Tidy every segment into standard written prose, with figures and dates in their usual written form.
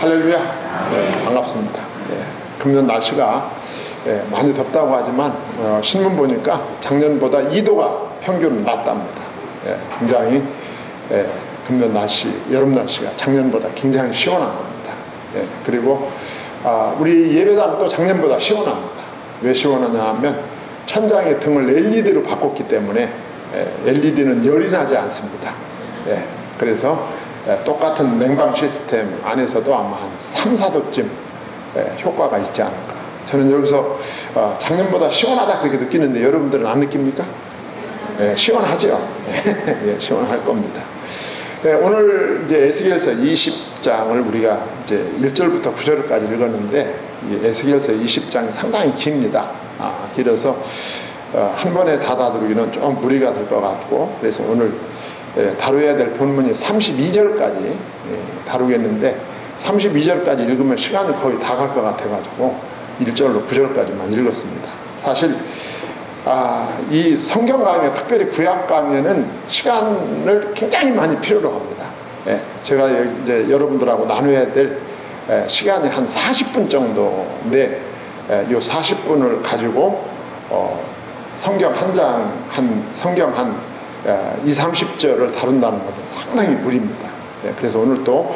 할렐루야. 반갑습니다. 금년 날씨가 많이 덥다고 하지만 신문 보니까 작년보다 2도가 평균 낮답니다. 굉장히 금년 날씨, 여름 날씨가 작년보다 굉장히 시원한 겁니다. 그리고 우리 예배당도 작년보다 시원합니다. 왜 시원하냐 하면 천장의 등을 LED로 바꿨기 때문에 LED는 열이 나지 않습니다. 그래서 똑같은 냉방 시스템 안에서도 아마 한 3, 4도쯤 효과가 있지 않을까. 저는 여기서 작년보다 시원하다 그렇게 느끼는데 여러분들은 안 느낍니까? 시원하죠? 시원할 겁니다. 오늘 이제 에스겔서 20장을 우리가 이제 1절부터 9절까지 읽었는데, 이 에스겔서 20장이 상당히 깁니다. 길어서 한 번에 다 다루기는 좀 무리가 될 것 같고, 그래서 오늘 다루어야 될 본문이 32절까지 다루겠는데, 32절까지 읽으면 시간이 거의 다 갈 것 같아가지고 1절로 9절까지만 읽었습니다. 사실 이 성경 강의, 특별히 구약 강의는 시간을 굉장히 많이 필요로 합니다. 제가 이제 여러분들하고 나눠야 될 시간이 한 40분 정도인데, 이 40분을 가지고 성경 성경 한 20-30절을 다룬다는 것은 상당히 무리입니다. 그래서 오늘 또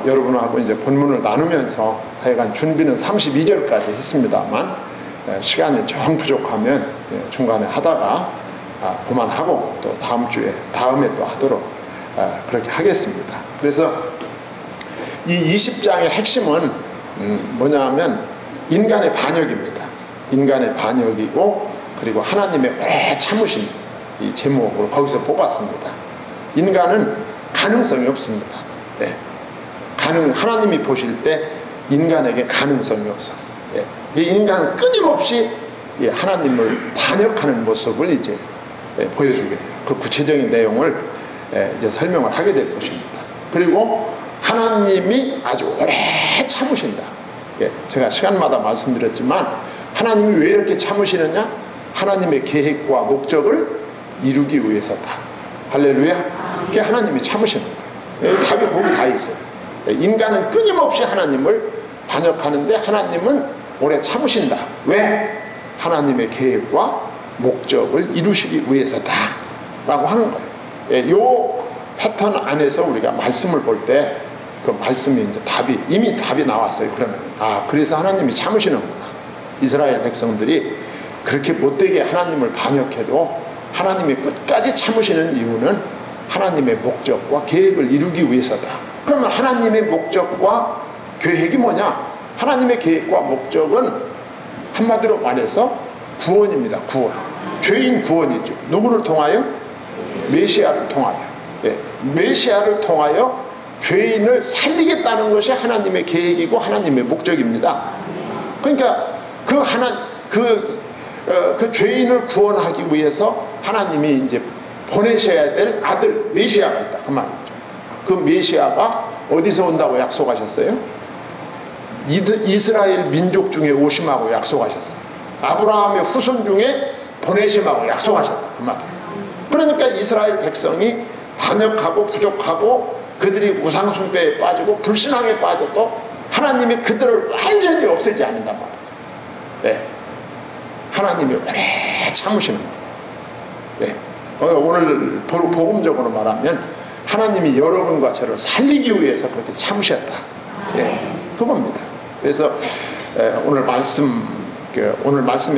여러분하고 이제 본문을 나누면서 하여간 준비는 32절까지 했습니다만, 시간이 정 부족하면 중간에 하다가 그만하고 또 다음에 또 하도록 그렇게 하겠습니다. 그래서 이 20장의 핵심은 뭐냐 하면 인간의 반역입니다. 인간의 반역이고, 그리고 하나님의 오래 참으심, 이 제목으로 거기서 뽑았습니다. 인간은 가능성이 없습니다. 하나님이 보실 때 인간에게 가능성이 없어. 이 인간은 끊임없이 하나님을 반역하는 모습을 이제 보여주게 돼요. 그 구체적인 내용을 이제 설명을 하게 될 것입니다. 그리고 하나님이 아주 오래 참으신다. 제가 시간마다 말씀드렸지만, 하나님이 왜 이렇게 참으시느냐? 하나님의 계획과 목적을 이루기 위해서다. 할렐루야. 그게 하나님이 참으시는 거예요. 답이 거기 다 있어요. 인간은 끊임없이 하나님을 반역하는데 하나님은 오래 참으신다. 왜? 하나님의 계획과 목적을 이루시기 위해서다 라고 하는 거예요. 요 패턴 안에서 우리가 말씀을 볼 때 그 말씀이 이제 이미 답이 나왔어요. 그러면 그래서 하나님이 참으시는구나. 이스라엘 백성들이 그렇게 못되게 하나님을 반역해도 하나님이 끝까지 참으시는 이유는 하나님의 목적과 계획을 이루기 위해서다. 그러면 하나님의 목적과 계획이 뭐냐? 하나님의 계획과 목적은 한마디로 말해서 구원입니다. 구원. 죄인 구원이죠. 누구를 통하여? 메시아를 통하여. 메시아를 통하여 죄인을 살리겠다는 것이 하나님의 계획이고 하나님의 목적입니다. 그러니까 그 죄인을 구원하기 위해서 하나님이 이제 보내셔야 될 아들 메시아가 있다. 그 말이죠. 그 메시아가 어디서 온다고 약속하셨어요? 이스라엘 민족 중에 오심하고 약속하셨어요. 아브라함의 후손 중에 보내심하고 약속하셨다. 그 말이에요. 그러니까 이스라엘 백성이 반역하고 부족하고 그들이 우상숭배에 빠지고 불신앙에 빠져도 하나님이 그들을 완전히 없애지 않는단 말이에요. 하나님이 오래 참으시는 거예요. 오늘 복음적으로 말하면 하나님이 여러분과 저를 살리기 위해서 그렇게 참으셨다. 그겁니다. 그래서 오늘 말씀에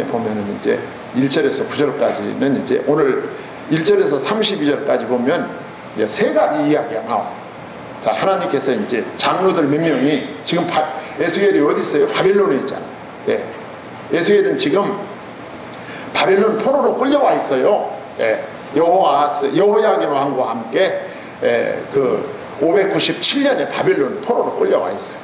보면은 이제 1절에서 9절까지는 이제 오늘 1절에서 32절까지 보면 세 가지 이야기가 나와요. 자, 하나님께서 이제 장로들 몇 명이 지금 에스겔이 어디 있어요? 바벨론에 있잖아요. 에스겔은 지금 바벨론 포로로 끌려와 있어요. 여호야긴 왕과 함께 그 597년에 바벨론 포로로 끌려와 있어요.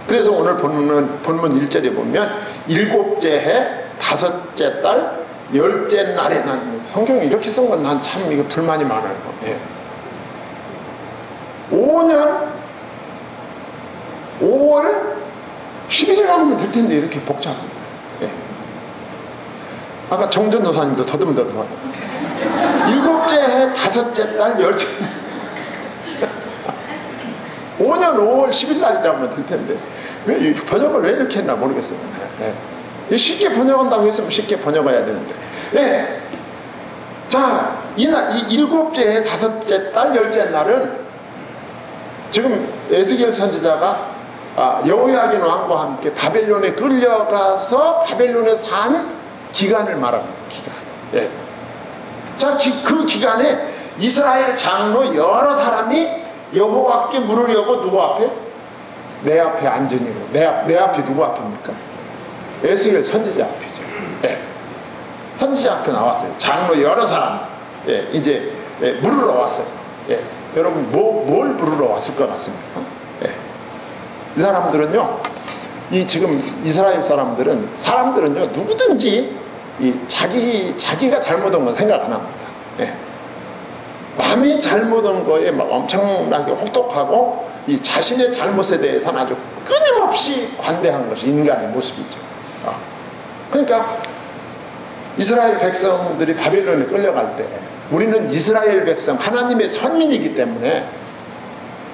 그래서 오늘 본문 1절에 보면 7째 해 5째 달 10째 날에, 난 성경이 이렇게 쓴 건 난 참 이게 불만이 많아요. 5년 5월 11일 하면 될 텐데 이렇게 복잡합니다. 아까 정전도사님도 더듬더듬하고 7째 해 5째 달 10째 5년 5월 10일 날이라면 될 텐데 왜 번역을 왜 이렇게 했나 모르겠어요. 예. 쉽게 번역한다고 했으면 쉽게 번역해야 되는데. 예. 자, 이 일곱째, 다섯째 달, 열째 날은 지금 에스겔 선지자가 여호야긴 왕과 함께 바벨론에 끌려가서 바벨론에 산 기간을 말합니다. 기간. 예. 자, 그 기간에 이스라엘 장로 여러 사람이 여호와께 물으려고 누구 앞에? 내 앞에 앉으니고. 내 앞이 누구 앞입니까? 에스겔 선지자 앞이죠. 예. 선지자 앞에 나왔어요. 장로 여러 사람. 예. 이제 물으러 왔어요. 예. 여러분 뭘 물으러 왔을 것 같습니까? 예. 이 사람들은요, 이 지금 이스라엘 사람들은요 누구든지 자기가 잘못한 건 생각 안 합니다. 예. 남이 잘못한 거에 막 엄청나게 혹독하고 이 자신의 잘못에 대해서는 아주 끊임없이 관대한 것이 인간의 모습이죠. 그러니까 이스라엘 백성들이 바벨론에 끌려갈 때 우리는 이스라엘 백성 하나님의 선민이기 때문에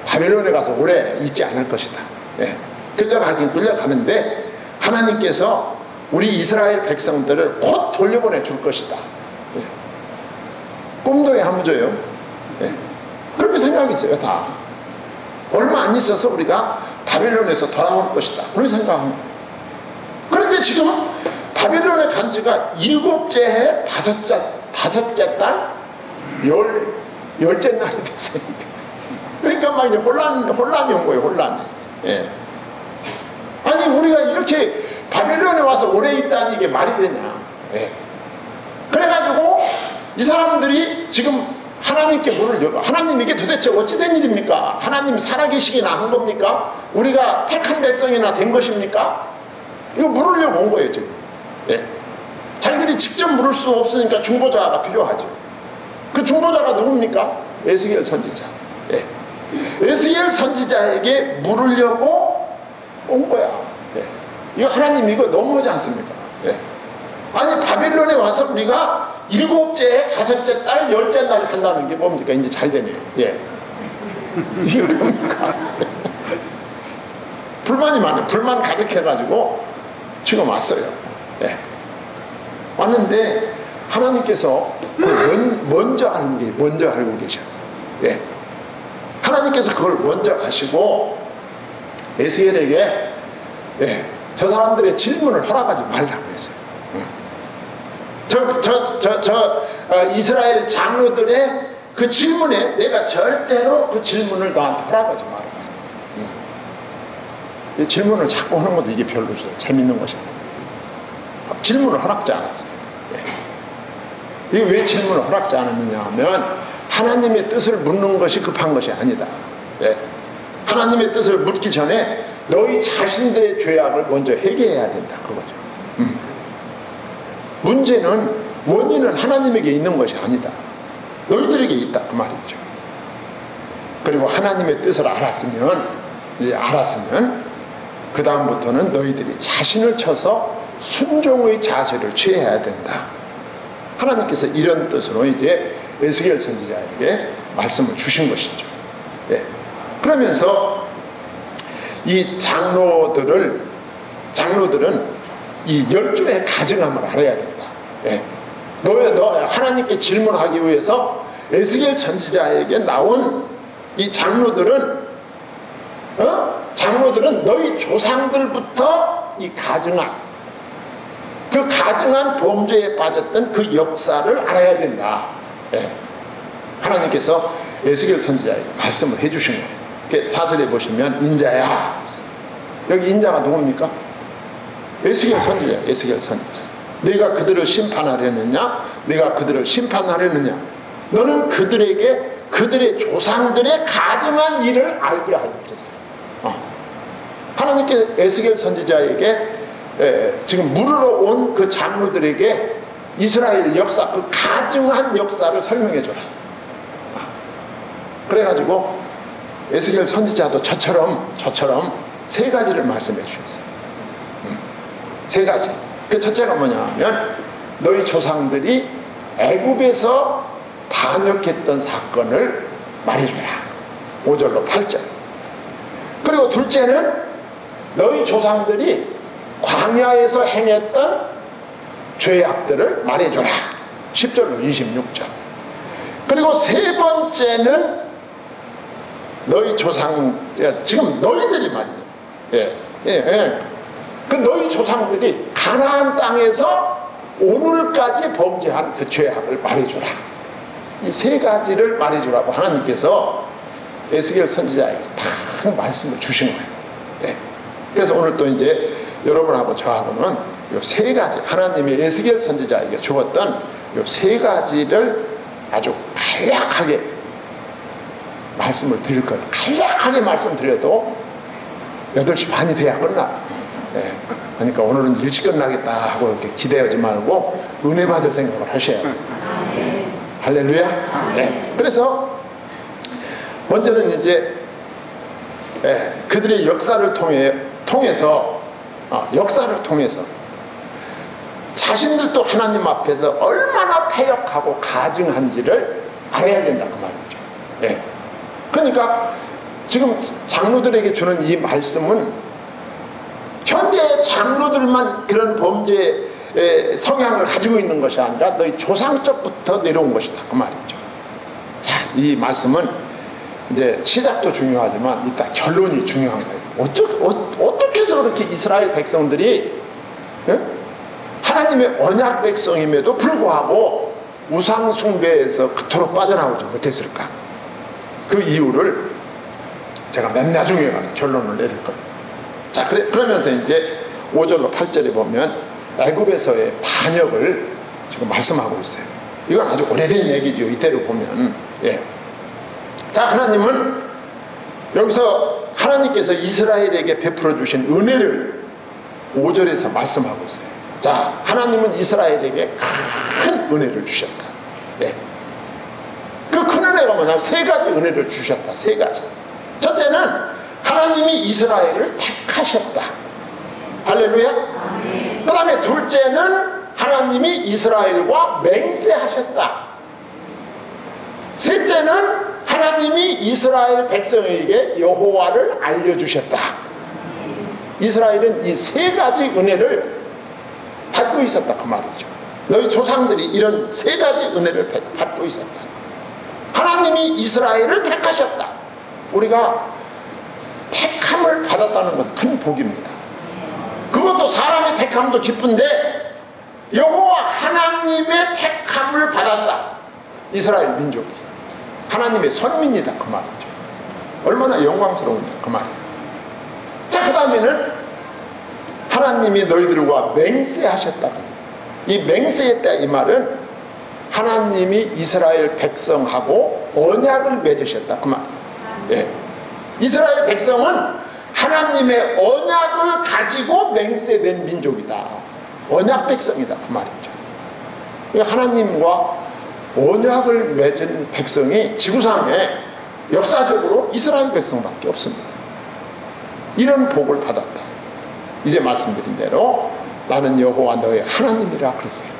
바벨론에 가서 오래 있지 않을 것이다. 예. 끌려가긴 끌려가는데 하나님께서 우리 이스라엘 백성들을 곧 돌려보내 줄 것이다. 예. 꿈도 야무져요. 예. 그렇게 생각이 있어요. 다 얼마 안 있어서 우리가 바벨론에서 돌아올 것이다. 그런 생각합니다. 그런데 지금 바벨론에 간 지가 7째 해 5째 달 열째 날이 됐어요. 그러니까 막 이제 혼란이 온 거예요. 혼란이. 예. 아니 우리가 이렇게 바벨론에 와서 오래 있다니 이게 말이 되냐. 예. 그래가지고 이 사람들이 지금 하나님께 물을 여겨. 하나님 이게 도대체 어찌된 일입니까? 하나님 살아계시기나 한 겁니까? 우리가 택한 백성이나 된 것입니까? 이거 물으려고 온 거예요 지금. 예. 자기들이 직접 물을 수 없으니까 중보자가 필요하죠. 그 중보자가 누굽니까? 에스겔 선지자. 예. 에스겔 선지자에게 물으려고 온 거야. 예. 이거 하나님 이거 너무하지 않습니까? 예. 아니 바벨론에 와서 우리가 7째, 5째 달, 10째 날 한다는 게 뭡니까? 이제 잘 되네요. 예. 이게 뭡니까? 불만이 많아요. 불만 가득해가지고 지금 왔어요. 예. 왔는데 하나님께서 먼저 하는 게 먼저 알고 계셨어요. 예. 하나님께서 그걸 먼저 아시고 에스겔에게 예, 저 사람들의 질문을 허락하지 말라고 했어요. 이스라엘 장로들의 그 질문에 내가 절대로 그 질문을 너한테 허락하지 말아라. 이 질문을 자꾸 하는 것도 이게 별로 재밌는 것이 아니에요. 질문을 허락지 않았어요. 이게 왜 질문을 허락지 않았느냐 하면 하나님의 뜻을 묻는 것이 급한 것이 아니다. 예. 하나님의 뜻을 묻기 전에 너희 자신들의 죄악을 먼저 해결해야 된다. 그거죠. 문제는 원인은 하나님에게 있는 것이 아니다. 너희들에게 있다. 그 말이죠. 그리고 하나님의 뜻을 알았으면 그 다음부터는 너희들이 자신을 쳐서 순종의 자세를 취해야 된다. 하나님께서 이런 뜻으로 이제 에스겔 선지자에게 말씀을 주신 것이죠. 예. 그러면서 이 장로들은 이 10조의 가증함을 알아야 된다. 예. 너 하나님께 질문하기 위해서 에스겔 선지자에게 나온 이 장로들은 너희 조상들부터 이 가증한 범죄에 빠졌던 그 역사를 알아야 된다. 예. 하나님께서 에스겔 선지자에게 말씀을 해주신 거예요. 4절에 보시면 인자야. 여기 인자가 누굽니까? 에스겔 선지자. 네가 그들을 심판하려느냐? 네가 그들을 심판하려느냐? 너는 그들의 조상들의 가증한 일을 알게 하려고 그랬어요. 하나님께 에스겔 선지자에게 지금 물으러 온 그 장로들에게 이스라엘 역사, 그 가증한 역사를 설명해 줘라. 그래가지고 에스겔 선지자도 저처럼 3가지를 말씀해 주셨어요. 3가지. 그 첫째가 뭐냐 하면 너희 조상들이 애굽에서 반역했던 사건을 말해줘라. 5절로 8절. 그리고 둘째는 너희 조상들이 광야에서 행했던 죄악들을 말해주라. 10절로 26절. 그리고 세 번째는 너희 조상, 지금 너희들이 말이에요. 그 너희 조상들이 가나안 땅에서 오늘까지 범죄한 그 죄악을 말해주라. 이 세 가지를 말해주라고 하나님께서 에스겔 선지자에게 다 말씀을 주신 거예요. 예. 그래서 오늘 또 이제 여러분하고 저하고는 이 세 가지, 하나님이 에스겔 선지자에게 주었던 이 세 가지를 아주 간략하게 말씀을 드릴 거예요. 간략하게 말씀드려도 8시 반이 돼야 끝나. 예. 그러니까 오늘은 일찍 끝나겠다 하고 이렇게 기대하지 말고 은혜 받을 생각을 하셔야 돼요. 할렐루야. 네. 그래서 먼저는 이제 그들의 역사를 통해서 자신들도 하나님 앞에서 얼마나 패역하고 가증한지를 알아야 된다 그 말이죠. 예. 그러니까 지금 장로들에게 주는 이 말씀은 현재 장로들만 그런 범죄 성향을 가지고 있는 것이 아니라 너희 조상적부터 내려온 것이다 그 말이죠. 자, 이 말씀은 이제 시작도 중요하지만 이따 결론이 중요한 거예요. 어떻게 해서 그렇게 이스라엘 백성들이 하나님의 언약 백성임에도 불구하고 우상 숭배에서 그토록 빠져나오지 못했을까? 그 이유를 제가 몇 나중에 가서 결론을 내릴 거예요. 자, 그러면서 이제 5절로 8절에 보면 애굽에서의 반역을 지금 말씀하고 있어요. 이건 아주 오래된 얘기죠. 이때로 보면. 예. 자, 하나님은 여기서 하나님께서 이스라엘에게 베풀어 주신 은혜를 5절에서 말씀하고 있어요. 자, 하나님은 이스라엘에게 큰 은혜를 주셨다. 예. 그 큰 은혜가 뭐냐면 세 가지 은혜를 주셨다. 세 가지. 첫째는 하나님이 이스라엘을 택하셨다. 할렐루야. 그 다음에 둘째는 하나님이 이스라엘과 맹세하셨다. 셋째는 하나님이 이스라엘 백성에게 여호와를 알려주셨다. 이스라엘은 이 세 가지 은혜를 받고 있었다 그 말이죠. 너희 조상들이 이런 세 가지 은혜를 받고 있었다. 하나님이 이스라엘을 택하셨다. 우리가 택함을 받았다는 건 큰 복입니다. 그것도 사람의 택함도 기쁜데 여호와 하나님의 택함을 받았다. 이스라엘 민족이 하나님의 선민이다 그 말이죠. 얼마나 영광스러운다 그 말이에요. 자, 그 다음에는 하나님이 너희들과 맹세하셨다. 이 맹세했다 이 말은 하나님이 이스라엘 백성하고 언약을 맺으셨다 그 말이에요. 예. 이스라엘 백성은 하나님의 언약을 가지고 맹세된 민족이다. 언약 백성이다 그 말이죠. 하나님과 언약을 맺은 백성이 지구상에 역사적으로 이스라엘 백성밖에 없습니다. 이런 복을 받았다. 이제 말씀드린 대로 나는 여호와 너의 하나님이라 그랬어요.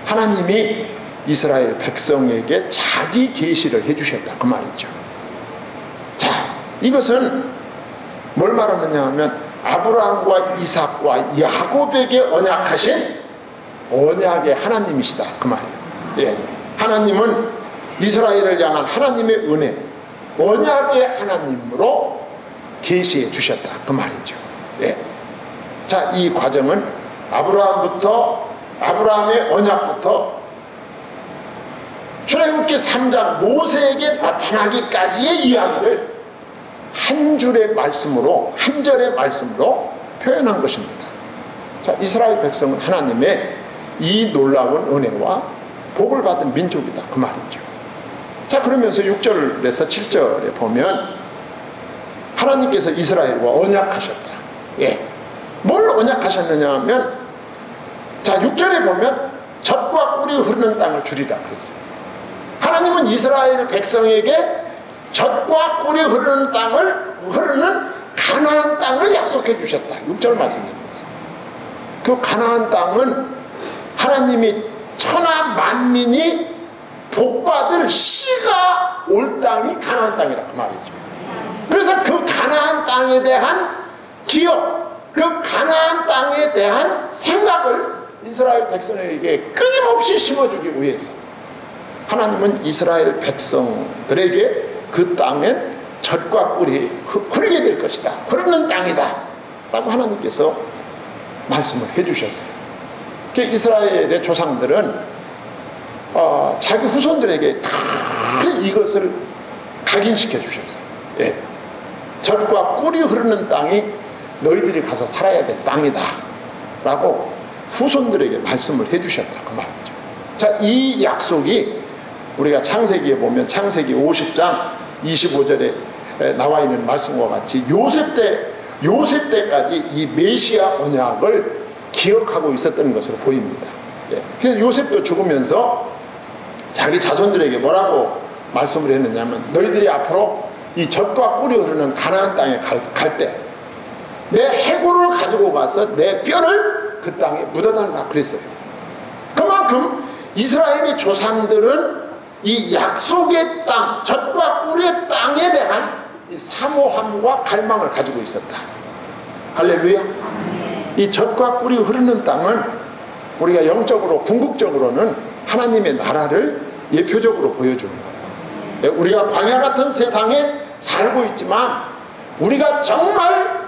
하나님이 이스라엘 백성에게 자기 계시를 해주셨다 그 말이죠. 자, 이것은 뭘 말하느냐 하면 아브라함과 이삭과 야곱에게 언약하신 언약의 하나님이시다 그 말이에요. 예. 하나님은 이스라엘을 향한 하나님의 은혜, 언약의 하나님으로 계시해 주셨다 그 말이죠. 예. 자, 이 과정은 아브라함의 언약부터 출애굽기 3장 모세에게 나타나기까지의 이야기를 한 줄의 말씀으로, 한 절의 말씀으로 표현한 것입니다. 자, 이스라엘 백성은 하나님의 이 놀라운 은혜와 복을 받은 민족이다 그 말이죠. 자, 그러면서 6절에서 7절에 보면 하나님께서 이스라엘과 언약하셨다. 예. 뭘 언약하셨느냐 하면, 자, 6절에 보면 젖과 꿀이 흐르는 땅을 주리라 그랬어요. 하나님은 이스라엘 백성에게 젖과 꿀이 흐르는 가나안 땅을 약속해 주셨다. 6절 말씀입니다. 그 가나안 땅은 하나님이 천하 만민이 복받을 씨가 올 땅이 가나안 땅이라 그 말이죠. 그래서 그 가나안 땅에 대한 기억, 그 가나안 땅에 대한 생각을 이스라엘 백성에게 끊임없이 심어주기 위해서 하나님은 이스라엘 백성들에게 그 땅엔 젖과 꿀이 흐르게 될 것이다, 흐르는 땅이다 라고 하나님께서 말씀을 해주셨어요. 이스라엘의 조상들은 자기 후손들에게 다 이것을 각인시켜 주셨어요. 예. 젖과 꿀이 흐르는 땅이 너희들이 가서 살아야 될 땅이다 라고 후손들에게 말씀을 해주셨다 그 말이죠. 자, 이 약속이 우리가 창세기에 보면 창세기 50장 25절에 나와 있는 말씀과 같이 요셉 때까지 이 메시아 언약을 기억하고 있었던 것으로 보입니다. 예. 그래서 요셉도 죽으면서 자기 자손들에게 뭐라고 말씀을 했느냐면, 너희들이 앞으로 이 젖과 꿀이 흐르는 가나안 땅에 갈 때 내 해골을 가지고 가서 내 뼈를 그 땅에 묻어달라 그랬어요. 그만큼 이스라엘의 조상들은 이 약속의 땅, 젖과 꿀의 땅에 대한 이 사모함과 갈망을 가지고 있었다. 할렐루야. 이 젖과 꿀이 흐르는 땅은 우리가 영적으로, 궁극적으로는 하나님의 나라를 예표적으로 보여주는 거예요. 우리가 광야 같은 세상에 살고 있지만 우리가 정말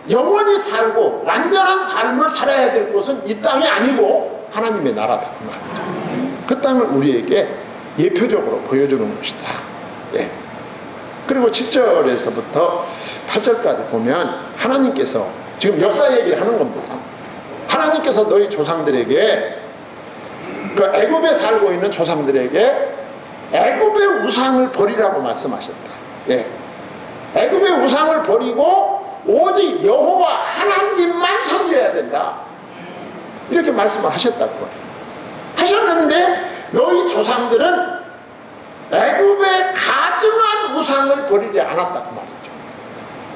영원히 살고 완전한 삶을 살아야 될 곳은 이 땅이 아니고 하나님의 나라다 그 말이죠. 그 땅을 우리에게 예표적으로 보여주는 것이다. 예. 그리고 7절에서부터 8절까지 보면 하나님께서 지금 역사 얘기를 하는 겁니다. 하나님께서 너희 조상들에게, 그 애굽에 살고 있는 조상들에게 애굽의 우상을 버리라고 말씀하셨다. 예. 애굽의 우상을 버리고 오직 여호와 하나님만 섬겨야 된다, 이렇게 말씀을 하셨다고 하셨는데, 너희 조상들은 애굽의 가증한 우상을 버리지 않았다 그 말이죠.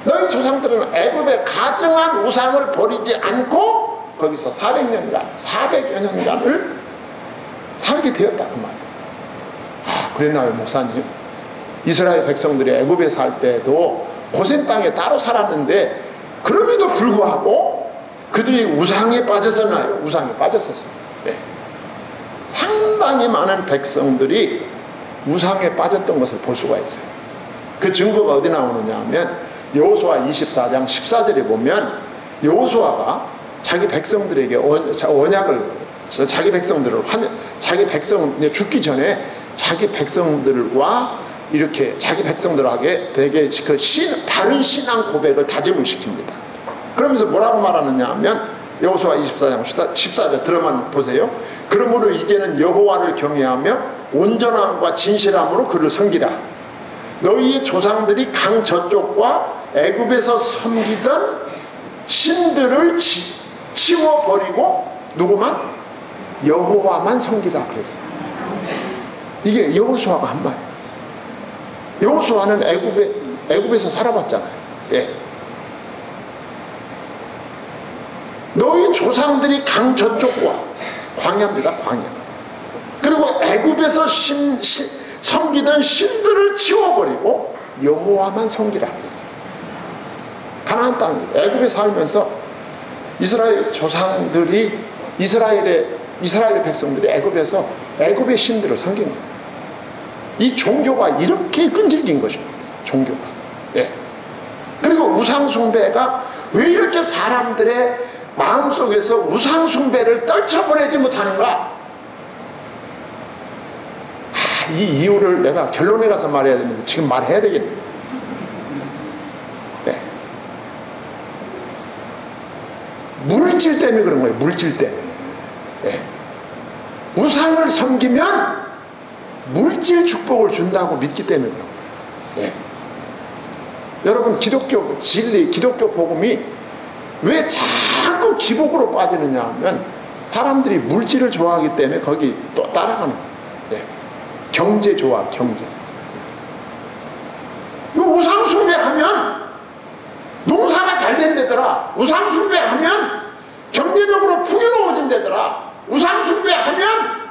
너희 조상들은 애굽의 가증한 우상을 버리지 않고 거기서 400여 년간을 살게 되었다 그 말이에요. 그랬나요 목사님? 이스라엘 백성들이 애굽에 살 때도 고센 땅에 따로 살았는데 그럼에도 불구하고 그들이 우상에 빠졌었나요? 우상에 빠졌었어요. 네. 상당히 많은 백성들이 우상에 빠졌던 것을 볼 수가 있어요. 그 증거가 어디 나오느냐 하면 여호수아 24장 14절에 보면 여호수아가 자기 백성들에게 언약을, 자기 백성 죽기 전에 자기 백성들과 이렇게 자기 백성들에게 되게 그 바른 신앙 고백을 다짐을 시킵니다. 그러면서 뭐라고 말하느냐 하면 여호수아 24장 14절 들어만 보세요. 그러므로 이제는 여호와를 경외하며 온전함과 진실함으로 그를 섬기라. 너희의 조상들이 강 저쪽과 애굽에서 섬기던 신들을 치워버리고 누구만? 여호와만 섬기라 그랬어요. 이게 여호수아가 한 말이에요. 여호수아는 애굽에서 살아봤잖아요. 예. 너희 조상들이 강 저쪽과, 광야입니다, 광야. 그리고 애굽에서 섬기던 신들을 치워버리고 여호와만 섬기라 그랬어요. 가나안 땅, 애굽에 살면서 이스라엘 조상들이, 이스라엘 백성들이 애굽에서 애굽의 신들을 섬긴 거예요. 이 종교가 이렇게 끈질긴 것입니다. 종교가. 예. 그리고 우상숭배가 왜 이렇게 사람들의 마음속에서 우상숭배를 떨쳐버리지 못하는가? 이 이유를 내가 결론에 가서 말해야 되는데 지금 말해야 되겠네요. 네. 물질 때문에 그런 거예요. 물질 때문에. 네. 우상을 섬기면 물질 축복을 준다고 믿기 때문에 그런 거예요. 네. 여러분, 기독교 진리, 기독교 복음이 왜 자꾸 기복으로 빠지느냐 하면 사람들이 물질을 좋아하기 때문에 거기 또 따라가는 거예요. 네. 경제 좋아, 경제. 우상 숭배하면 농사가 잘 된다더라. 우상 숭배하면 경제적으로 풍요로워진다더라. 우상 숭배하면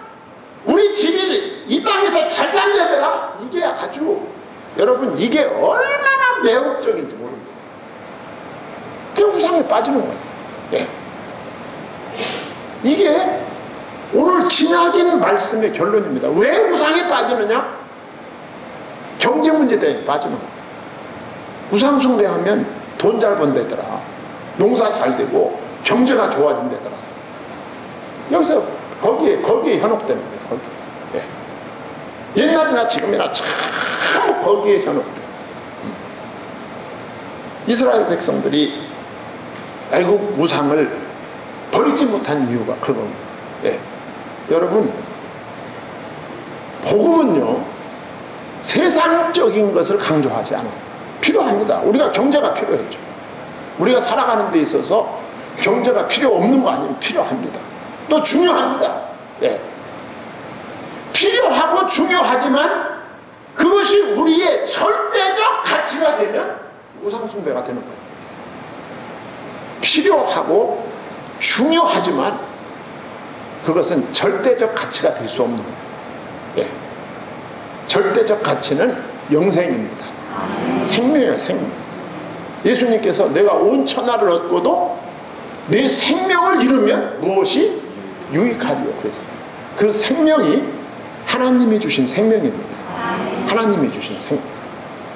우리 집이 이 땅에서 잘 산다더라. 이게 아주 여러분, 이게 얼마나 매혹적인지 모릅니다. 그 우상에 빠지는 거예요. 예. 이게 오늘 지나긴 말씀의 결론입니다. 왜 우상에 빠지느냐? 경제 문제 때문에 빠지는 거예요. 우상 숭배하면 돈 잘 번대더라, 농사 잘 되고 경제가 좋아진대더라. 여기서 거기에 현혹되는 거예요. 거기. 예. 옛날이나 지금이나 참 거기에 현혹돼. 이스라엘 백성들이 애굽 우상을 버리지 못한 이유가 그겁니다. 예. 여러분, 복음은요, 세상적인 것을 강조하지 않아요. 필요합니다. 우리가 경제가 필요했죠. 우리가 살아가는 데 있어서 경제가 필요 없는 거 아니면 필요합니다. 또 중요합니다. 예. 필요하고 중요하지만 그것이 우리의 절대적 가치가 되면 우상숭배가 되는 거예요. 필요하고 중요하지만 그것은 절대적 가치가 될 수 없는 거예요. 예. 절대적 가치는 영생입니다. 생명이에요, 생명. 예수님께서 내가 온 천하를 얻고도 내 생명을 잃으면 무엇이 유익하리요 그랬어요. 그 생명이 하나님이 주신 생명입니다. 하나님이 주신 생명.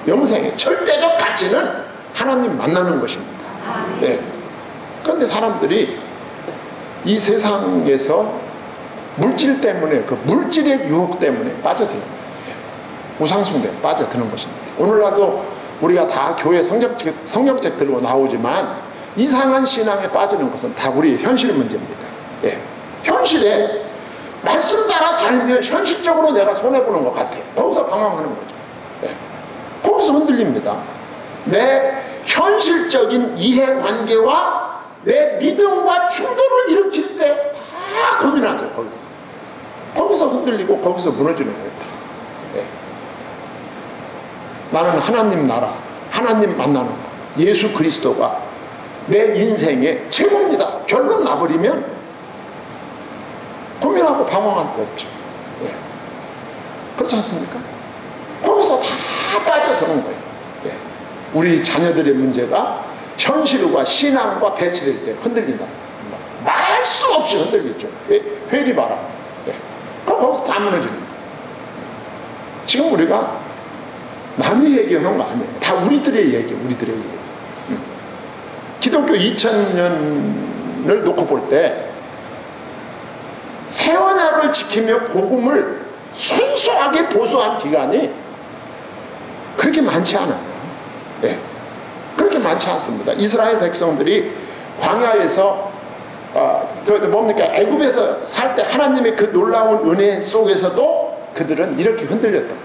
영생의 절대적 가치는 하나님 만나는 것입니다. 예. 그런데 사람들이 이 세상에서 물질 때문에, 그 물질의 유혹 때문에 빠져드는 거예요. 우상숭배에 빠져드는 것입니다. 오늘날도 우리가 다 교회 성경책 들고 나오지만 이상한 신앙에 빠지는 것은 다 우리의 현실 문제입니다. 예. 현실에 말씀 따라 살면 현실적으로 내가 손해보는 것 같아요. 거기서 방황하는 거죠. 예. 거기서 흔들립니다. 내 현실적인 이해관계와 내 믿음과 충돌을 일으킬 때 다 고민하죠. 거기서 흔들리고 거기서 무너지는 거예요. 예. 나는 하나님 나라, 하나님 만나는 거, 예수 그리스도가 내 인생의 최고입니다. 결론 나버리면 고민하고 방황할 거 없죠. 예. 그렇지 않습니까? 거기서 다 빠져드는 거예요. 예. 우리 자녀들의 문제가 현실과 신앙과 배치될 때 흔들린다. 말할 수 없이 흔들리죠. 회리 봐라. 예. 거기서 다 무너지는 거예요. 지금 우리가 남이 얘기하는 거 아니에요. 다 우리들의 얘기, 우리들의 얘기. 기독교 2000년을 놓고 볼 때 새 언약을 지키며 복음을 순수하게 보수한 기간이 그렇게 많지 않아요. 예. 그렇게 많지 않습니다. 이스라엘 백성들이 광야에서 애굽에서 살 때 하나님의 그 놀라운 은혜 속에서도 그들은 이렇게 흔들렸다.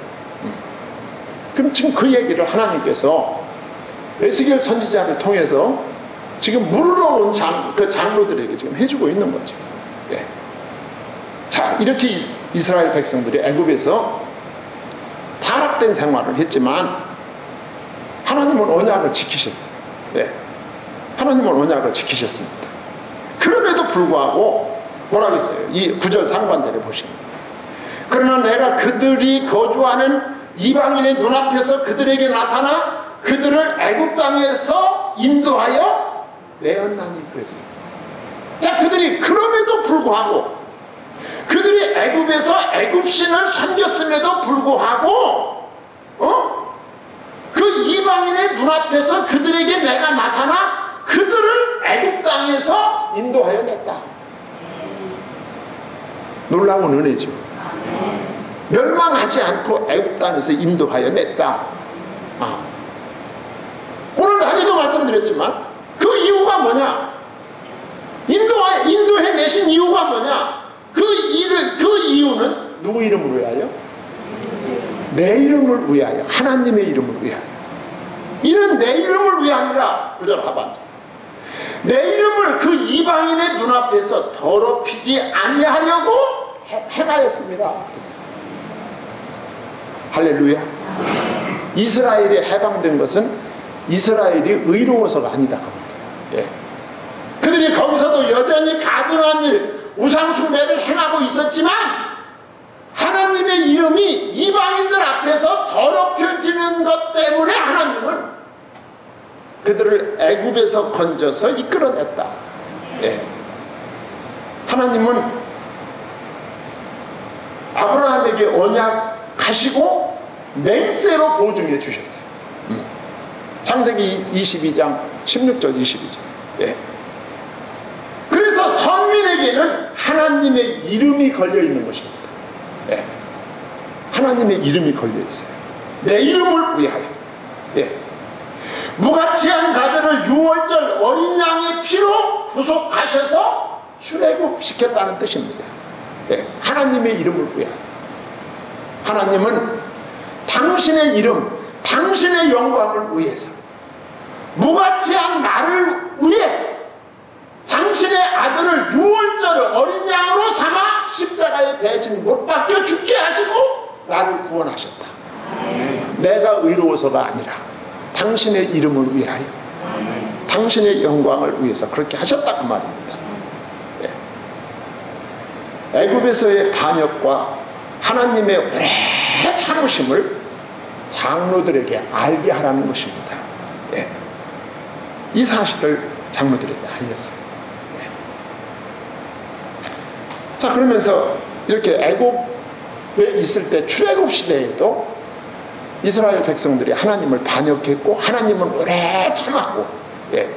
그럼 지금 그 얘기를 하나님께서 에스겔 선지자를 통해서 지금 물으러 온 그 장로들에게 지금 해주고 있는 거죠. 예. 자, 이렇게 이스라엘 백성들이 애굽에서 타락된 생활을 했지만 하나님은 언약을 지키셨어요. 예. 하나님은 언약을 지키셨습니다. 그럼에도 불구하고 뭐라고 했어요? 이 9절 상반절에 보시면, 그러나 내가 그들이 거주하는 이방인의 눈앞에서 그들에게 나타나 그들을 애굽 땅에서 인도하여 내었나니 그랬어요. 자, 그들이 그럼에도 불구하고 그들이 애굽에서 애굽신을 섬겼음에도 불구하고 그 이방인의 눈앞에서 그들에게 내가 나타나 그들을 애굽 땅에서 인도하여 냈다. 놀라운 은혜죠. 멸망하지 않고 애굽 땅에서 인도하여 냈다. 오늘 낮에도 말씀드렸지만 그 이유가 뭐냐? 인도해 내신 이유가 뭐냐? 그 이유는 누구 이름을 위하여? 내 이름을 위하여, 하나님의 이름을 위하여. 이는 내 이름을 위함이라. 9절 하반절. 내 이름을 그 이방인의 눈앞에서 더럽히지 아니하려고 행하였습니다. 할렐루야. 이스라엘이 해방된 것은 이스라엘이 의로워서가 아니다. 예. 그들이 거기서도 여전히 가증한 일, 우상숭배를 행하고 있었지만 하나님 하나님의 이름이 이방인들 앞에서 더럽혀지는 것 때문에 하나님은 그들을 애굽에서 건져서 이끌어냈다. 예. 하나님은 아브라함에게 언약하시고 맹세로 보증해 주셨어요. 창세기 22장 16절 22절. 예. 그래서 선민에게는 하나님의 이름이 걸려있는 것입니다. 예. 하나님의 이름이 걸려있어요. 내 이름을 위하여. 예. 무가치한 자들을 유월절 어린 양의 피로 구속하셔서 출애굽시켰다는 뜻입니다. 예. 하나님의 이름을 위하여. 하나님은 당신의 이름, 당신의 영광을 위해서 무가치한 나를 위해 당신의 아들을 유월절 어린 양으로 삼아 십자가에 대신 못 박혀 죽게 하시고 나를 구원하셨다. 내가 의로워서가 아니라 당신의 이름을 위하여, 당신의 영광을 위해서 그렇게 하셨다 그 말입니다. 예. 애굽에서의 반역과 하나님의 오래 참으심을 장로들에게 알게 하라는 것입니다. 예. 이 사실을 장로들에게 알렸어요. 예. 자, 그러면서 이렇게 애굽에 있을 때 출애굽 시대에도 이스라엘 백성들이 하나님을 반역했고 하나님은 오래 참았고, 예.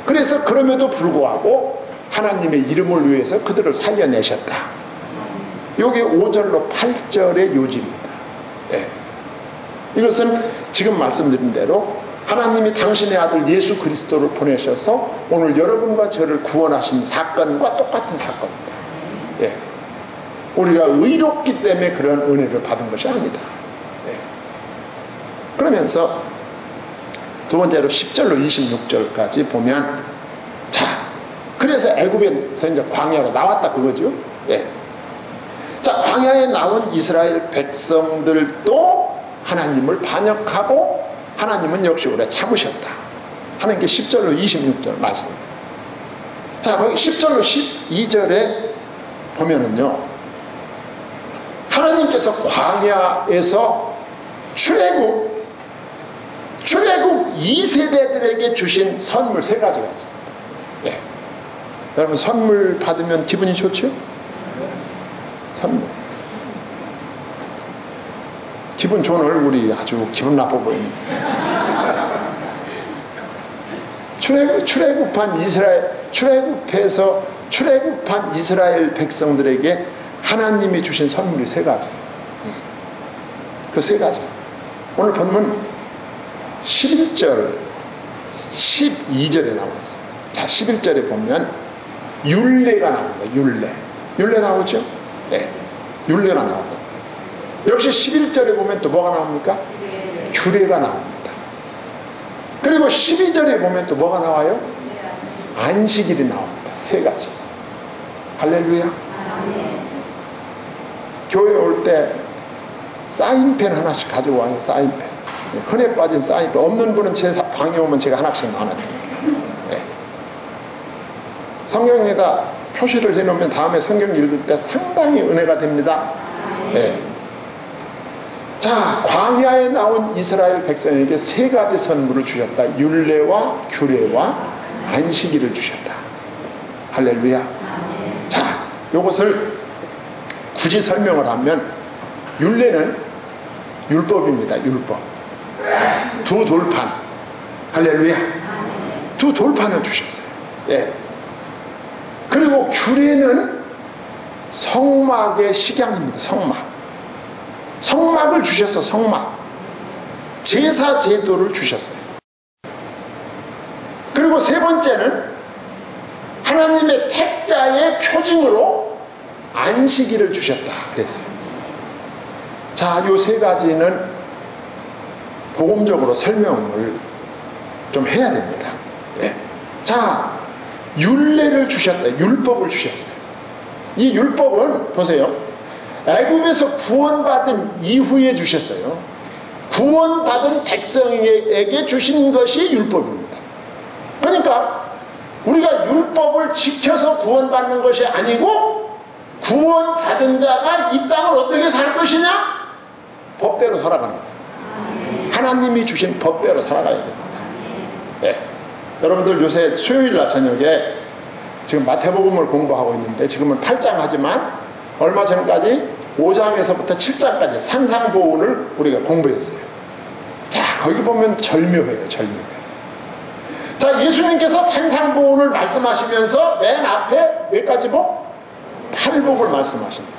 그래서 그럼에도 불구하고 하나님의 이름을 위해서 그들을 살려내셨다. 이게 5절로 8절의 요지입니다. 예. 이것은 지금 말씀드린 대로 하나님이 당신의 아들 예수 그리스도를 보내셔서 오늘 여러분과 저를 구원하신 사건과 똑같은 사건입니다. 예. 우리가 의롭기 때문에 그런 은혜를 받은 것이 아니다. 예. 그러면서 두 번째로 10절로 26절까지 보면, 자, 그래서 애굽에서 이제 광야로 나왔다 그거죠. 예. 자, 광야에 나온 이스라엘 백성들도 하나님을 반역하고 하나님은 역시 오래 참으셨다 하는 게 10절로 26절 말씀입니다. 자, 거기 10절로 12절에 보면은요, 하나님께서 광야에서 출애굽 2세대들에게 주신 선물 3가지가 있습니다. 예. 여러분, 선물 받으면 기분이 좋죠? 선물. 기분 좋은 얼굴이 아주 기분 나빠 보입니다. 출애굽한 이스라엘 백성들에게 하나님이 주신 선물이 3가지. 그 3가지. 오늘 본문 11절, 12절에 나와 있어요. 자, 11절에 보면 율례가 나옵니다. 율례 나오죠? 네. 율례가 나오고. 역시 11절에 보면 또 뭐가 나옵니까? 규례가 나옵니다. 그리고 12절에 보면 또 뭐가 나와요? 안식일이 나옵니다. 3가지. 할렐루야. 교회 올 때 사인펜 하나씩 가져와요. 사인펜. 흔해 빠진 사인펜. 없는 분은 제 방에 오면 제가 하나씩 나눠드릴게요. 네. 성경에다 표시를 해놓으면 다음에 성경 읽을 때 상당히 은혜가 됩니다. 네. 자, 광야에 나온 이스라엘 백성에게 3가지 선물을 주셨다. 율례와 규례와 안식일을 주셨다. 할렐루야. 자, 이것을 굳이 설명을 하면, 율례는 율법입니다. 율법. 2 돌판. 할렐루야. 2 돌판을 주셨어요. 예. 그리고 규례는 성막의 식양입니다. 성막을 주셔서 성막, 제사 제도를 주셨어요. 그리고 3번째는 하나님의 택자의 표징으로 안식일을 주셨다 그랬어요. 자, 요 3가지는 복음적으로 설명을 좀 해야 됩니다. 예. 자, 율례를 주셨다. 율법을 주셨어요. 이 율법은 보세요. 애굽에서 구원받은 이후에 주셨어요. 구원받은 백성에게 주신 것이 율법입니다. 그러니까 우리가 율법을 지켜서 구원받는 것이 아니고 구원받은 자가 이 땅을 어떻게 살 것이냐? 법대로 살아가는 거예요. 하나님이 주신 법대로 살아가야 됩니다. 네. 여러분들 요새 수요일날 저녁에 지금 마태복음을 공부하고 있는데 지금은 8장 하지만 얼마 전까지 5장에서부터 7장까지 산상보훈을 우리가 공부했어요. 자, 거기 보면 절묘해요. 절묘해요. 자, 예수님께서 산상보훈을 말씀하시면서 맨 앞에 몇 가지 복? 팔복을 말씀하십니다.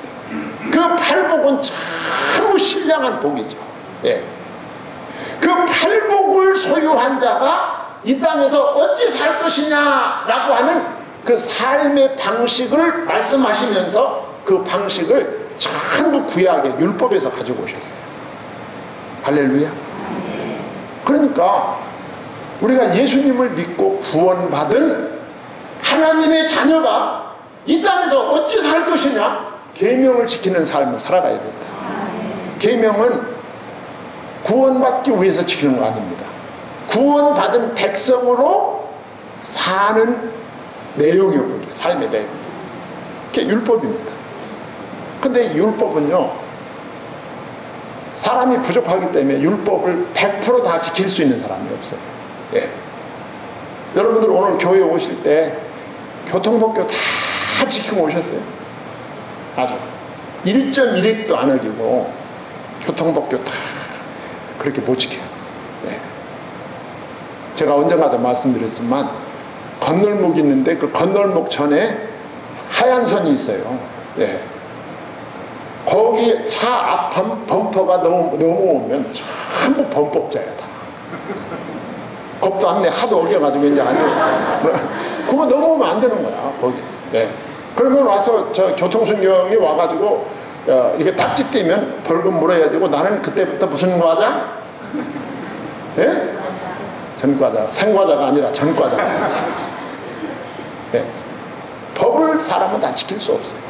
그 팔복은 참 신령한 복이죠. 예. 그 팔복을 소유한 자가 이 땅에서 어찌 살 것이냐라고 하는 그 삶의 방식을 말씀하시면서 그 방식을 전부 구약의 율법에서 가지고 오셨어요. 할렐루야. 그러니까 우리가 예수님을 믿고 구원받은 하나님의 자녀가 이 땅에서 어찌 살 것이냐? 계명을 지키는 삶을 살아가야 됩니다. 계명은 구원받기 위해서 지키는 거 아닙니다. 구원받은 백성으로 사는 내용이요. 그게 삶의 내용. 그게 율법입니다. 근데 율법은요, 사람이 부족하기 때문에 율법을 100% 다 지킬 수 있는 사람이 없어요. 예. 여러분들 오늘 교회에 오실 때 교통법규 다 지키고 오셨어요? 맞아. 1.1획도 안 어기고 교통법규 다 그렇게 못 지켜요. 예. 제가 언젠가도 말씀드렸지만 건널목이 있는데 그 건널목 전에 하얀 선이 있어요. 예. 거기 차 앞 범퍼가 넘어오면 전부 범법자야 다. 겁도 안 내. 하도 어겨가지고 이제 안 돼. 그거 넘어오면 안 되는 거야 거기. 예. 그러면 와서 저 교통순경이 와가지고 이렇게 딱지 떼면 벌금 물어야 되고 나는 그때부터 무슨 과자? 예? 전과자. 생과자가 아니라 전과자. 예. 법을 사람은 다 지킬 수 없어요.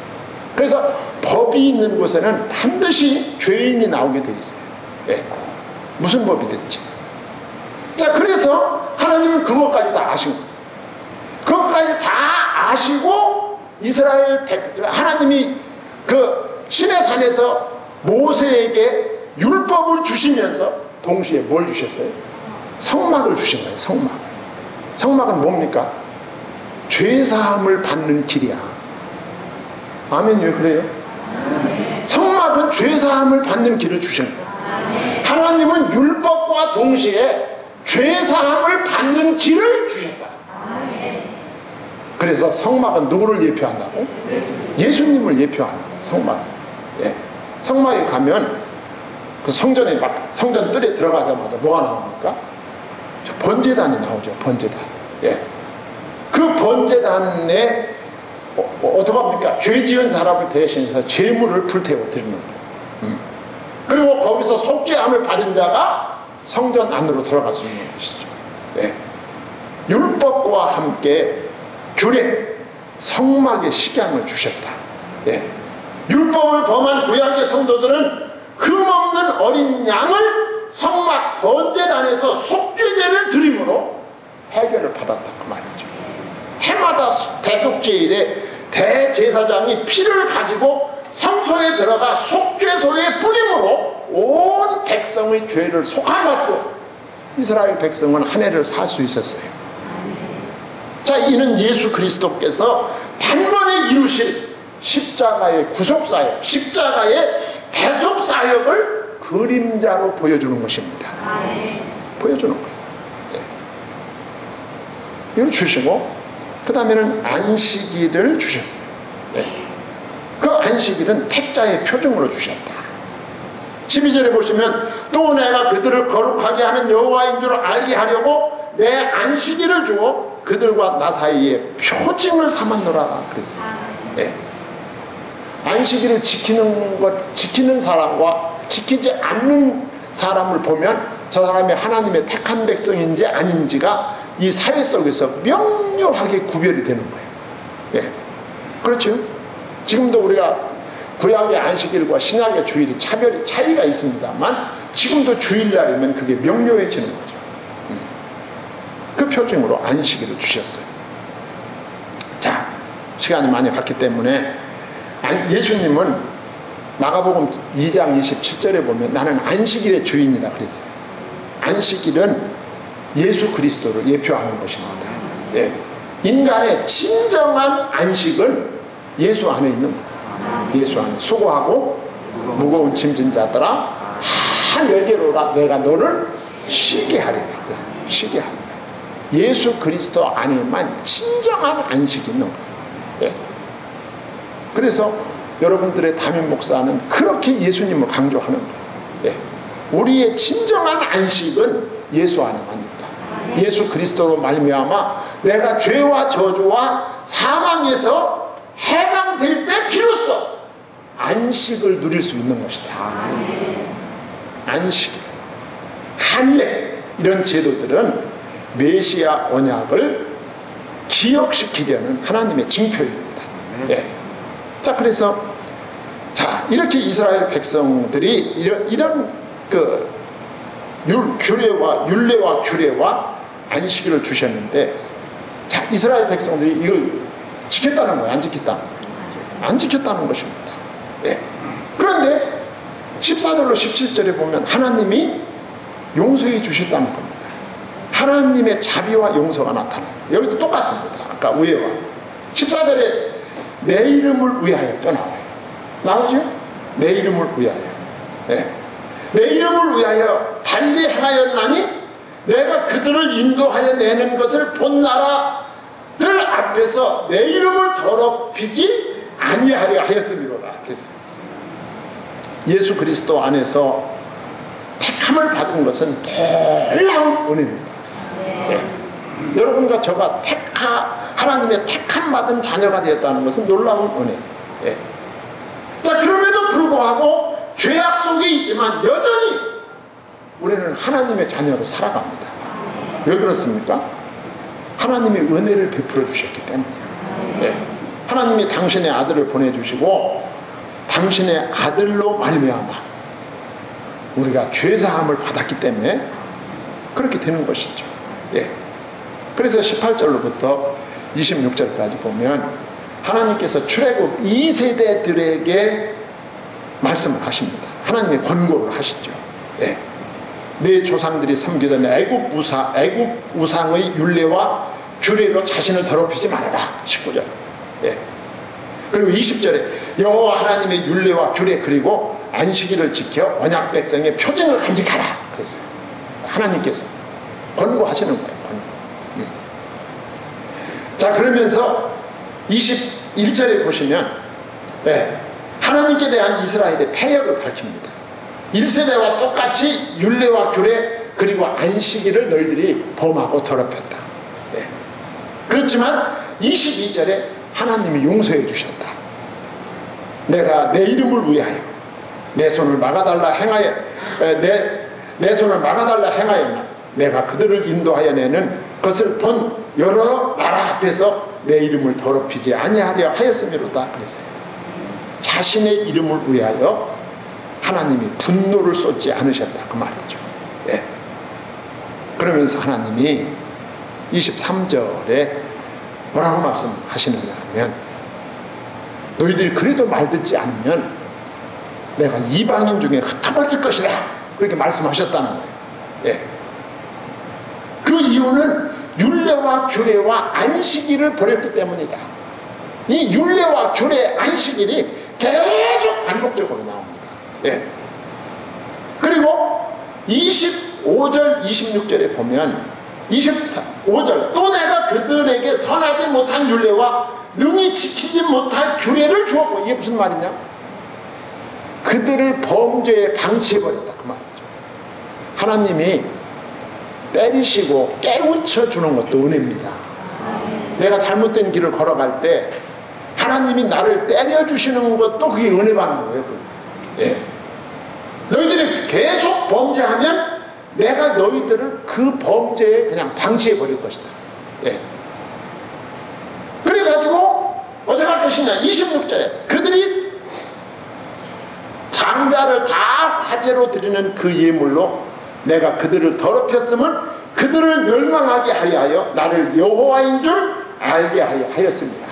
그래서 법이 있는 곳에는 반드시 죄인이 나오게 돼 있어요. 예. 무슨 법이든지. 자, 그래서 하나님은 그것까지 다 아시고, 그것까지 다 아시고 이스라엘 하나님이 그 시내 산에서 모세에게 율법을 주시면서 동시에 뭘 주셨어요? 성막을 주신 거예요. 성막. 성막은 뭡니까? 죄사함을 받는 길이야. 아멘. 왜 그래요? 성막은 죄사함을 받는 길을 주신 거예요. 하나님은 율법과 동시에 죄사함을 받는 길을 주신다. 그래서 성막은 누구를 예표한다고? 예수님을 예표하는 거예요. 성막. 예. 성막에 가면 그 성전에 막 성전 뜰에 들어가자마자 뭐가 나옵니까? 저 번제단이 나오죠. 번제단. 예. 그 번제단에 어떻게 합니까? 죄 지은 사람을 대신해서 죄물을 불태워 드리는 거예요. 그리고 거기서 속죄함을 받은 자가 성전 안으로 들어갈 수 있는 것이죠. 예. 율법과 함께 규례, 성막의 식양을 주셨다. 예. 율법을 범한 구약의 성도들은 흠없는 어린 양을 성막 번제단에서 속죄제를 드림으로 해결을 받았다 그 말이죠. 해마다 대속죄일에 대제사장이 피를 가지고 성소에 들어가 속죄소에 뿌림으로 온 백성의 죄를 속함받고 이스라엘 백성은 한 해를 살 수 있었어요. 자, 이는 예수 그리스도께서 단번에 이루실 십자가의 구속사역, 십자가의 대속사역을 그림자로 보여주는 것입니다. 보여주는 거예요. 네. 이걸 주시고 그 다음에는 안식일을 주셨어요. 네. 그 안식일은 택자의 표징으로 주셨다. 12절에 보시면 또 내가 그들을 거룩하게 하는 여호와인 줄 알게 하려고 내 안식일을 주어 그들과 나 사이에 표징을 삼았노라 그랬어요. 네. 안식일을 지키는 사람과 지키지 않는 사람을 보면 저 사람이 하나님의 택한 백성인지 아닌지가 이 사회 속에서 명료하게 구별이 되는 거예요. 예. 그렇죠? 지금도 우리가 구약의 안식일과 신약의 주일이 차이가 있습니다만 지금도 주일날이면 그게 명료해지는 거죠. 그 표징으로 안식일을 주셨어요. 자, 시간이 많이 갔기 때문에 예수님은 마가복음 2장 27절에 보면 나는 안식일의 주인이다 그랬어요. 안식일은 예수 그리스도를 예표하는 것입니다. 예. 인간의 진정한 안식은 예수 안에 있는 거예요. 예수 안에. 수고하고 무거운 짐진 자들아 다 내게로 오라. 내가 너를 쉬게 하리라. 쉬게 하리라. 예수 그리스도 안에만 진정한 안식이 있는 거예요. 예. 그래서 여러분들의 담임 목사는 그렇게 예수님을 강조하는 거예요. 예. 우리의 진정한 안식은 예수 안에만 있다. 예수 그리스도로 말미암아 내가 죄와 저주와 사망에서 해방될 때 비로소 안식을 누릴 수 있는 것이다. 안식, 할례 이런 제도들은 메시아 언약을 기억시키려는 하나님의 징표입니다. 예. 자, 그래서 이렇게 이스라엘 백성들이 이런 그 율례와 규례와 안식일을 주셨는데, 자, 이스라엘 백성들이 이걸 지켰다는 거예요? 안 지켰다? 안 지켰다는 것입니다. 예. 그런데 14절로 17절에 보면 하나님이 용서해 주셨다는 겁니다. 하나님의 자비와 용서가 나타나요. 여기도 똑같습니다. 아까 위에와 14절에 내 이름을 위하여 또 나오죠? 내 이름을 위하여. 예. 내 이름을 위하여 달리 행하였나니 내가 그들을 인도하여 내는 것을 본 나라들 앞에서 내 이름을 더럽히지 아니하려 하였음이로라. 그랬어요. 예수 그리스도 안에서 택함을 받은 것은 놀라운 은혜입니다. 예. 여러분과 저가 하나님의 택함 받은 자녀가 되었다는 것은 놀라운 은혜. 예. 자, 그럼에도 불구하고 죄악 속에 있지만 여전히 우리는 하나님의 자녀로 살아갑니다. 왜 그렇습니까? 하나님이 은혜를 베풀어 주셨기 때문에. 예. 하나님이 당신의 아들을 보내주시고 당신의 아들로 말미암아 우리가 죄사함을 받았기 때문에 그렇게 되는 것이죠. 예. 그래서 18절로부터 26절까지 보면 하나님께서 출애굽 2세대들에게 말씀을 하십니다. 하나님의 권고를 하시죠. 예. 내 조상들이 섬기던 애굽 우상의 율례와 규례로 자신을 더럽히지 말아라. 19절. 예. 그리고 20절에 여호와 하나님의 율례와 규례 그리고 안식일을 지켜 언약 백성의 표징을 간직하라. 그랬어요. 하나님께서 권고하시는 거예요. 권고. 자, 그러면서 21절에 보시면 하나님께 대한 이스라엘의 패역을 밝힙니다. 1세대와 똑같이 율례와 규례 그리고 안식일을 너희들이 범하고 더럽혔다. 그렇지만 22절에 하나님이 용서해 주셨다. 내가 내 이름을 위하여 내 손을 막아달라 행하여 내 손을 막아달라 행하였나 내가 그들을 인도하여 내는 것을 본 여러 나라 앞에서 내 이름을 더럽히지 아니하려 하였음이로다. 그랬어요. 자신의 이름을 위하여 하나님이 분노를 쏟지 않으셨다. 그 말이죠. 예. 그러면서 하나님이 23절에 뭐라고 말씀하시느냐 하면 너희들이 그래도 말 듣지 않으면 내가 이방인 중에 흩어버릴 것이다. 그렇게 말씀하셨다는 거예요. 예. 그 이유는 율례와 규례와 안식일을 버렸기 때문이다. 이 율례와 규례, 안식일이 계속 반복적으로 나옵니다. 예. 그리고 25절, 26절에 보면 25절 또 내가 그들에게 선하지 못한 율례와 능히 지키지 못할 규례를 주었고 이게 무슨 말이냐? 그들을 범죄에 방치해버렸다. 그 말이죠. 하나님이 때리시고 깨우쳐 주는 것도 은혜입니다. 내가 잘못된 길을 걸어갈 때 하나님이 나를 때려주시는 것도 그게 은혜 받는 거예요. 예. 너희들이 계속 범죄하면 내가 너희들을 그 범죄에 그냥 방치해 버릴 것이다. 예. 그래가지고 어디 갈 것이냐? 26절에 그들이 장자를 다 화제로 드리는 그 예물로 내가 그들을 더럽혔으면 그들을 멸망하게 하려 하여 나를 여호와인 줄 알게 하려 하였습니다.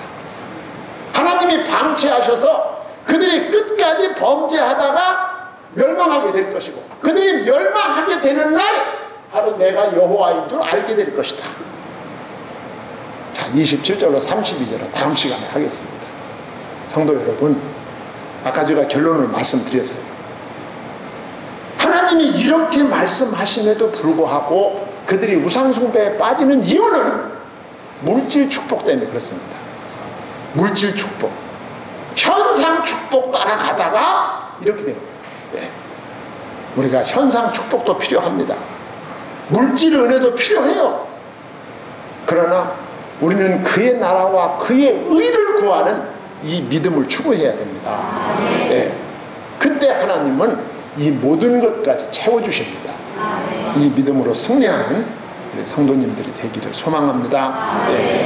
하나님이 방치하셔서 그들이 끝까지 범죄하다가 멸망하게 될 것이고, 그들이 멸망하게 되는 날 바로 내가 여호와인 줄 알게 될 것이다. 자, 27절로 32절은 다음 시간에 하겠습니다. 성도 여러분, 아까 제가 결론을 말씀드렸어요. 하나님이 이렇게 말씀하심에도 불구하고 그들이 우상숭배에 빠지는 이유는 물질 축복 때문에 그렇습니다. 물질 축복, 현상 축복 따라가다가 이렇게 되는 거예요. 네. 우리가 현상 축복도 필요합니다. 물질 은혜도 필요해요. 그러나 우리는 그의 나라와 그의 의를 구하는 이 믿음을 추구해야 됩니다. 네. 그때 하나님은 이 모든 것까지 채워주십니다. 이 믿음으로 승리하는 성도님들이 되기를 소망합니다. 네.